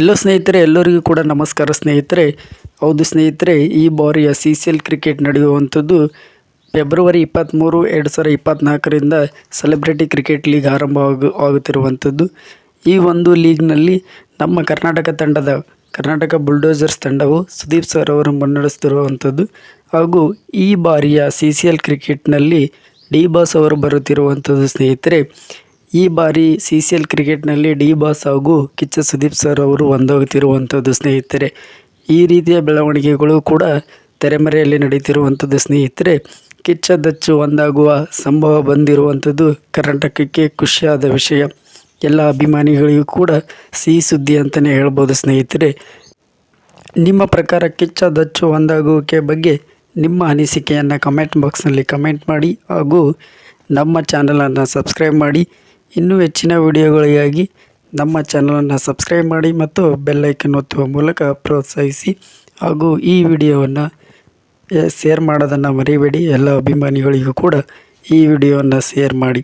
ಎಲ್ಲೋ ಸ್ನೇಹಿತರೆ, ಎಲ್ಲರಿಗೂ ಕೂಡ ನಮಸ್ಕಾರ ಸ್ನೇಹಿತರೆ. ಹೌದು ಸ್ನೇಹಿತರೆ, ಈ ಬಾರಿಯ CCL ಕ್ರಿಕೆಟ್ ನಡೆಯುವಂಥದ್ದು ಫೆಬ್ರವರಿ 23, 2024ರಿಂದ ಸೆಲೆಬ್ರಿಟಿ ಕ್ರಿಕೆಟ್ ಲೀಗ್ ಆಗುತ್ತಿರುವಂಥದ್ದು. ಈ ಒಂದು ಲೀಗ್ನಲ್ಲಿ ನಮ್ಮ ಕರ್ನಾಟಕ ಬುಲ್ಡೋಸರ್ಸ್ ತಂಡವು ಸುದೀಪ್ ಸರ್ ಅವರು ಮುನ್ನಡೆಸುತ್ತಿರುವಂಥದ್ದು. ಹಾಗೂ ಈ ಬಾರಿಯ CCL ಕ್ರಿಕೆಟ್ನಲ್ಲಿ ಡಿ ಬಾಸ್ ಅವರು ಬರುತ್ತಿರುವಂಥದ್ದು ಸ್ನೇಹಿತರೆ. ಈ ಬಾರಿ CCL ಕ್ರಿಕೆಟ್ನಲ್ಲಿ ಡಿ ಬಾಸ್ ಹಾಗೂ ಕಿಚ್ಚ ಸುದೀಪ್ ಸರ್ ಅವರು ಒಂದಾಗುತ್ತಿರುವಂಥದ್ದು ಸ್ನೇಹಿತರೆ. ಈ ರೀತಿಯ ಬೆಳವಣಿಗೆಗಳು ಕೂಡ ತೆರೆಮರೆಯಲ್ಲಿ ನಡೀತಿರುವಂಥದ್ದು ಸ್ನೇಹಿತರೆ. ಕಿಚ್ಚ ದಚ್ಚು ಒಂದಾಗುವ ಸಂಭವ ಬಂದಿರುವಂಥದ್ದು ಕರ್ನಾಟಕಕ್ಕೆ ಖುಷಿಯಾದ ವಿಷಯ. ಎಲ್ಲ ಅಭಿಮಾನಿಗಳಿಗೂ ಕೂಡ ಸಿಹಿ ಸುದ್ದಿ ಅಂತಲೇ ಹೇಳ್ಬೋದು ಸ್ನೇಹಿತರೆ. ನಿಮ್ಮ ಪ್ರಕಾರ ಕಿಚ್ಚ ದಚ್ಚು ಒಂದಾಗುವಿಕೆ ಬಗ್ಗೆ ನಿಮ್ಮ ಅನಿಸಿಕೆಯನ್ನು ಕಮೆಂಟ್ ಬಾಕ್ಸ್ನಲ್ಲಿ ಕಮೆಂಟ್ ಮಾಡಿ, ಹಾಗೂ ನಮ್ಮ ಚಾನಲನ್ನು ಸಬ್ಸ್ಕ್ರೈಬ್ ಮಾಡಿ. ಇನ್ನೂ ಹೆಚ್ಚಿನ ವಿಡಿಯೋಗಳಿಗಾಗಿ ನಮ್ಮ ಚಾನಲನ್ನು ಸಬ್ಸ್ಕ್ರೈಬ್ ಮಾಡಿ ಮತ್ತು ಬೆಲ್ ಐಕನ್ ಒತ್ತುವ ಮೂಲಕ ಪ್ರೋತ್ಸಾಹಿಸಿ. ಹಾಗೂ ಈ ವಿಡಿಯೋವನ್ನು ಶೇರ್ ಮಾಡೋದನ್ನು ಮರಿಬೇಡಿ. ಎಲ್ಲ ಅಭಿಮಾನಿಗಳಿಗೂ ಕೂಡ ಈ ವಿಡಿಯೋವನ್ನು ಶೇರ್ ಮಾಡಿ.